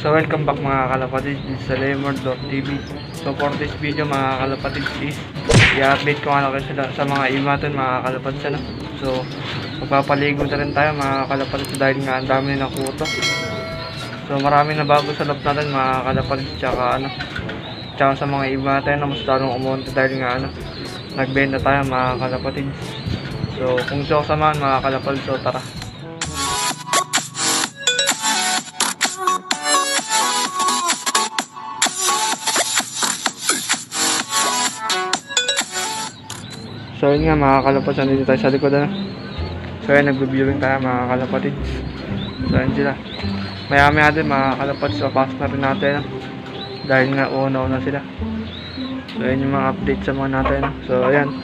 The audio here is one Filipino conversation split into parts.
So welcome back mga kalapatid sa Lemord.tv. So for this video mga kalapatid is i-update ko ano kayo sila sa mga imaton mga kalapatid sana. So magpapaligo na rin tayo mga kalapatid dahil nga ang dami na kuto. So marami na bago sa loob natin mga kalapatid tsaka sa mga imaton na mas lalong umunti dahil nga nagbenta tayo mga kalapatid. So kung gusto ko samahan mga kalapatid, so tara. So yun nga mga kalapatids, nandito tayo sa likod So yun, nagbe-viewing tayo mga kalapatids. So yun sila. Maya din mga kalapatids, papasok na rin natin dahil nga una sila. So yun yung mga update sa mga natin So ayan,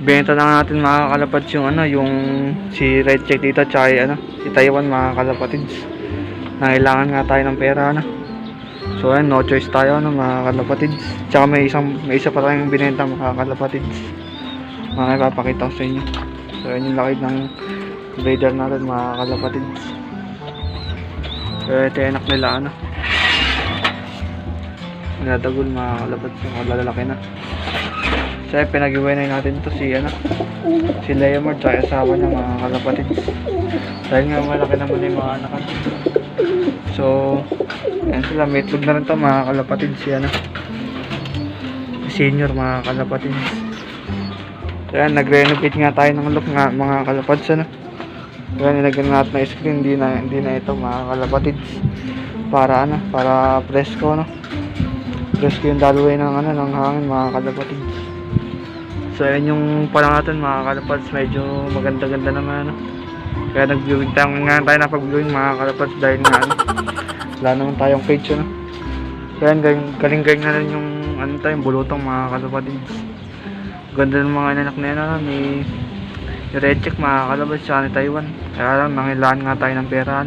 benta na natin mga kalapatids yung si Red Check dito tsaka si Taiwan mga kalapatids. Nangailangan nga tayo ng pera So ayan, no choice tayo mga kalapatids. Tsaka may isa pa tayong binenta mga kalapatids. Ipapakita ko sa inyo. So yun yung laki ng breeder natin mga kalapatids. So ito yung anak nila Nadagol mga kalapatids, malalaki na. So pinag-iwanay natin ito si Lemord at asawa niya mga kalapatids. Dahil nga malaki naman yung mga anak. So yan sila, may itlog na rin ito mga kalapatids. Senior mga kalapatids. So yan, nag-renovate nga tayo ng look nga mga kalapatids So yan, nilagyan natin na screen, hindi na ito mga kalapatids. Para presko Presko yung dalaway ng hangin mga kalapatids. So yan yung pala natin mga kalapatids, medyo maganda-ganda naman Kaya nag-viewing tayo napag-viewing mga kalapatids dahil nga wala naman tayong cage So yan, galing-galing na rin yung bulutong mga kalapatids. Ganda ng mga inanak na yan ni Red Check mga kalapatids sa ni Taiwan. Kaya lang, nangilaan nga tayo ng pera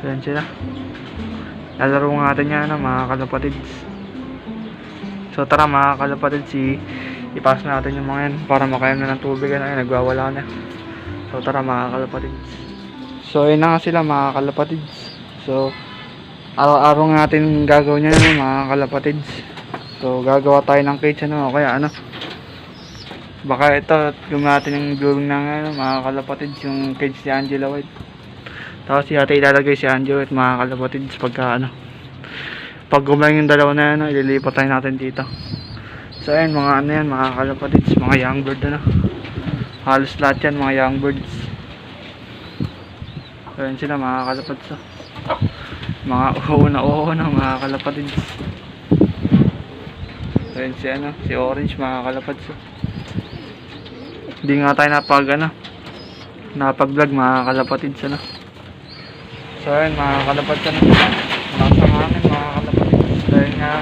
So yan sila. Lalaro nga natin yan mga kalapatids. So tara mga kalapatids, ipas natin yung mga yan para makayam na ng tubig nagwawala na. So tara mga kalapatids. So yun na nga sila mga kalapatids. So araw-araw natin gagawin yan mga kalapatids. So gagawa tayo ng cage kaya baka ito yung natin yung viewing ng mga kalapatids, yung cage si Angela White. Tapos yata ilalagay si Angela White mga kalapatids pag gumaling yung dalawa na ililipat tayo natin dito. So ayun mga mga kalapatids, mga young bird halos lahat yan mga young birds. So ayun sila mga kalapatids mga uho na mga kalapatids. So ayun si Orange mga kalapatids Hindi nga tayo napag-vlog mga kalapatids So ayun mga kalapatids malakas ang hangin mga kalapatids dahil nga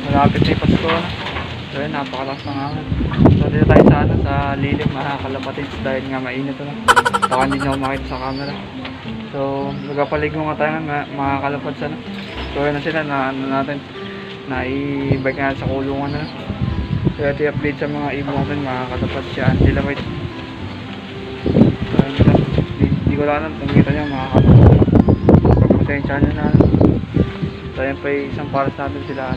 malapit na yung Pasko So ayun, napakalakas ng hangin. So dito tayo sa lilim mga kalapatids dahil nga mainit baka hindi nyo makita sa camera. So magpapaligo nga tayo mga kalapatids So ayun na sila na i-bike nga sa kulungan So ito i-update sa mga ibon natin mga kalapatids si Angela White. Hindi ko lang kung kita nyo mga kalapatids pagpasensya nyo So ayan pa isang paras natin sila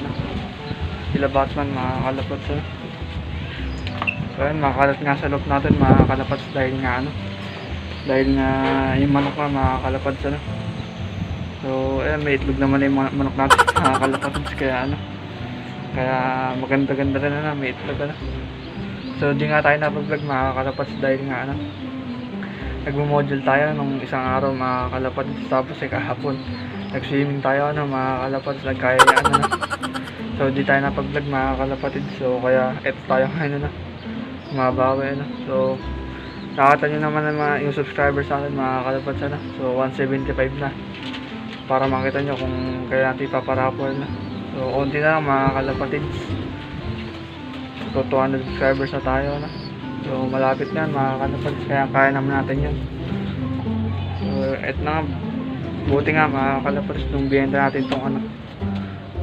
Batman mga kalapatids So ayan, makalat nga sa loob natin mga kalapatids dahil nga yung manok mga kalapatids So ayan, may itlog naman yung manok natin mga kalapatids kaya maganda-ganda rin may itlog So di nga tayo napag-vlog mga kalapatids dahil nga nagmo-module tayo nung isang araw mga kalapatids. Tapos kahapon nag-swimming tayo mga kalapatids, nagkaya So di tayo napag-vlog mga kalapatids. So kaya eto tayo ngayon mabawi So nakita nyo naman yung subscribers natin mga kalapatids So 175 na para makita nyo kung kaya natin ipaparapol So konti na lang mga kalapatids So 200 subscribers na tayo So malapit na mga kalapatids, kaya naman natin yun So eto na buti nga mga kalapatids nung biyenta natin itong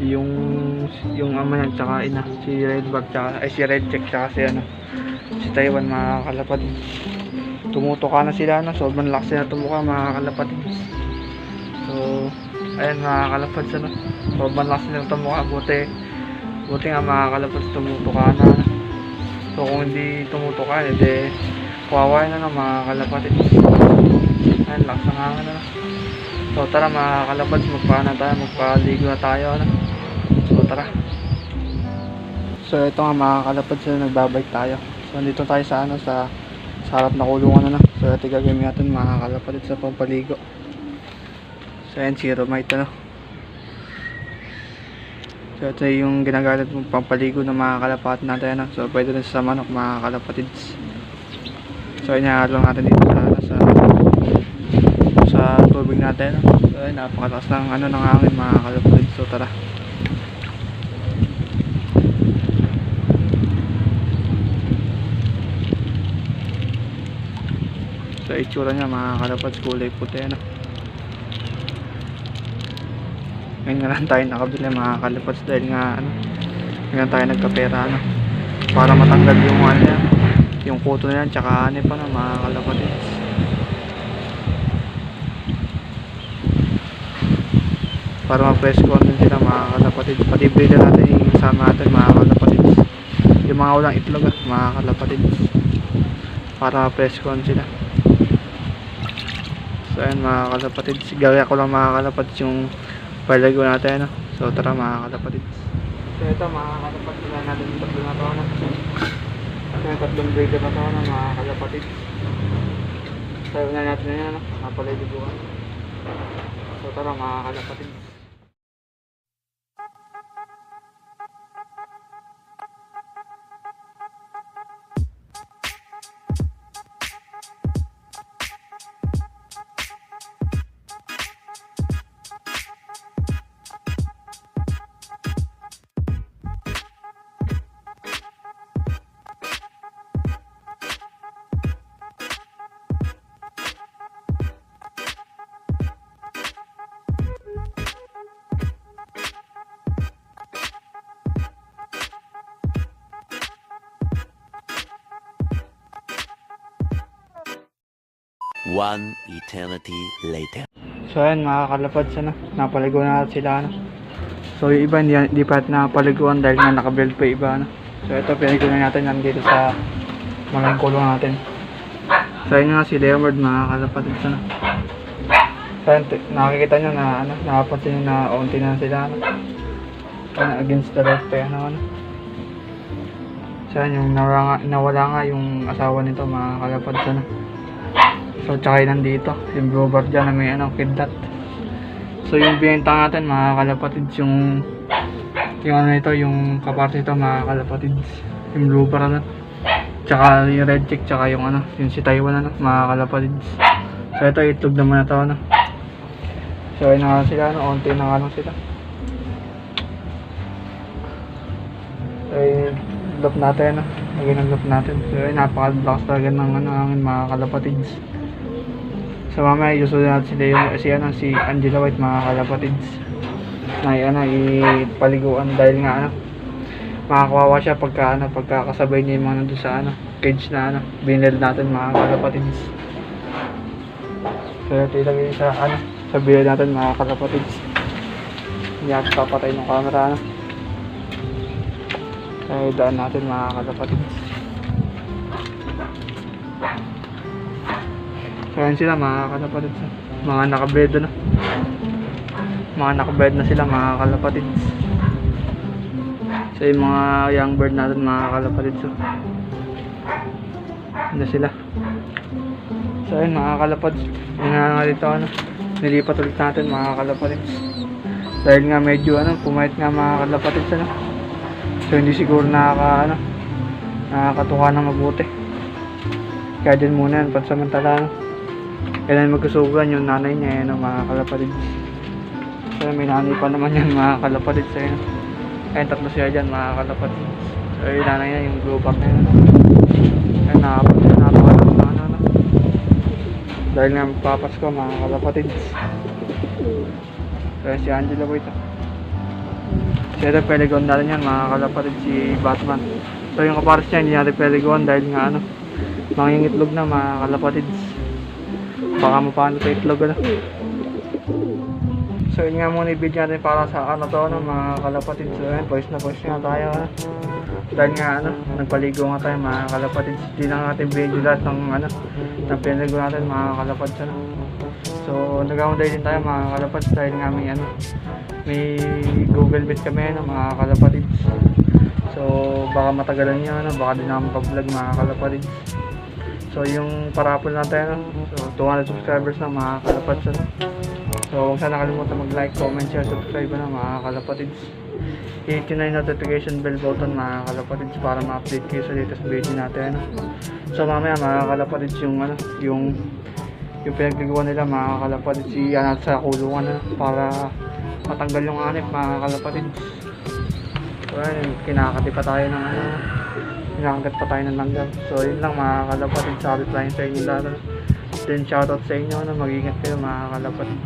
yung ama niya tsaka ina si Red Check tsaka si Taiwan mga kalapatids tumutuka na sila sobrang lakas na tumuka mga kalapatids So Ayan mga kalapads, ano. Sobrang lakas ng tumukha. Buti nga mga kalapads, tumuto ka na. So kung hindi tumuto ka, edi kawawa na lang mga kalapads. Ayan, lakas ng hangin, ano. So tara mga kalapads, magpaligo na tayo, ano. So tara. So ito nga mga kalapads, nagbabike tayo. So dito tayo sa ano, sa harap na kulungan, ano. So ito gagawin natin mga kalapads sa pampaligo. So ayan, Zeromite, ano. So ito yung ginagamit mong pampaligo ng mga kalapat natin, ano. So pwede rin sa manok mga kalapatids. So inahalo natin dito sa tubig natin, ano. So ayan, napakalakas ng ano, ng hangin mga kalapatids. So tara. So itsura niya mga kalapads, kulay puti, ano. Ngayon nga lang tayo nakabili mga kalapads dahil nga ano, ngayon tayo nagkapera, ano, para matanggal yung ano yan, yung kuto na yan, tsaka ano pa na mga kalapads. Para ma-press-con din sila mga kalapads. Pati breeder natin yung isama natin mga kalapads, yung mga walang itlog mga kalapads, para ma-press-con sila. So ayan mga kalapads, gawin ko lang mga kalapads yung palago natin, ano. So tara mga kalapads. So ito mga kalapads, sila natin yung tatlo na to, ano. Ito yung tatlong breeder na to, ano, mga kalapads. Sayo na natin na yan, ano, napaliguan. So tara mga kalapads. One eternity later. So ayan mga kalapads, ano, napaligo na natin sila, ano. So yung iba hindi pa napaliguan dahil nga nakabuild pa iba, ano. So ito pinaligo na natin nandito sa malaking kulong natin. So ayun nga si Leonard mga kalapads, ano. So ayun, nakikita nyo na ano, nakapansin nyo na unti na sila, ano. Against the left, ano, ano. So ayun, yung nawala nga yung asawa nito mga kalapads, ano. So tsaka yun nandito, yung blue bar dyan na may ano, kidlat. So yung binenta natin mga kalapatids, yung ano ito, yung kaparse ito mga kalapatids, yung blue bar, ano. Tsaka yung red check, tsaka yung ano, yung si Taiwan, ano, mga kalapatids. So ito itlog naman na ito, ano. So yun na sila, ano, onti na nga lang sila. So yung loop natin, ano, lagyan ng loop natin. So yun, napakalakas talaga ng ano, hangin mga kalapatids. So mamaya yusunod natin si Angela White mga kalapatids na ano, ipaliguan dahil nga ano, makakawawa siya pagkakasabay niya yung mga nandun sa ano, cage na ano, binil natin mga kalapatids. So ito ilagay sa ano, sa binil natin mga kalapatids. Hindi natin papatay ng camera, ano. So daan natin mga kalapatids. So yan sila mga kalapatids, mga nakabed, ano. Mga nakabed na sila mga kalapatids. So yung mga young bird natin mga kalapatids, so ano sila. So yun mga kalapatids, yun nga dito, ano, nilipat ulit natin mga kalapatids dahil nga medyo ano, pumait nga mga kalapatids, ano. So hindi siguro nakakatuka na mabuti, kaya dyan muna yan pansamantala, ano. Kailan magkasugan yung nanay niya, ano, mga kalapatids. So may nanay pa naman yan mga kalapatids, ayun. Ayun, tatlo siya dyan mga kalapatids. So yung nanay niya, yung blue bar na yun. Ayun, napakalakas na ano. Dahil nga magpapasko mga kalapatids. So si Angela White. So ito peligon natin yan mga kalapatids, si Batman. So yung kapares niya, hindi natin peligon dahil nga ano, mangingitlog na mga kalapatids. Baka mapano ito itlog, ano. So So yun nga muna yung video natin para sa ano to, ano, mga kalapatids. So yun, voice na voice nga tayo, ano. Dahil nga ano, nagpaligo nga tayo mga kalapatids. Hindi lang natin video lahat ng ano, na pinaligo natin mga kalapatids, ano. So nag-aunday din tayo mga kalapatids dahil nga may ano, may Google Meet kami, ano, mga kalapatids. So baka matagalan nyo, ano, baka din namin pag-vlog mga kalapatids. So yung parapol natin, ano, so 200 subscribers na mga kalapatids, ano. So huwag sana nakalimutan mag-like, comment, share, subscribe na mga kalapatids. I-hit yun na yung notification bell button mga kalapatids para ma-update kayo sa latest video natin, ano. So mamaya mga kalapatids yung ano, yung pinagliguan nila mga kalapatids, i-anat sa kulungan, ano, para matanggal yung anip mga kalapatids. So ayun, kinakati pa tayo ng ano, kinakagat pa tayo ng langgam. So yun lang mga kalapatids, sabi pa rin sa inyo lahat, ano. Then shoutout sa inyo, ano, mag-ingat kayo mga kalapatids.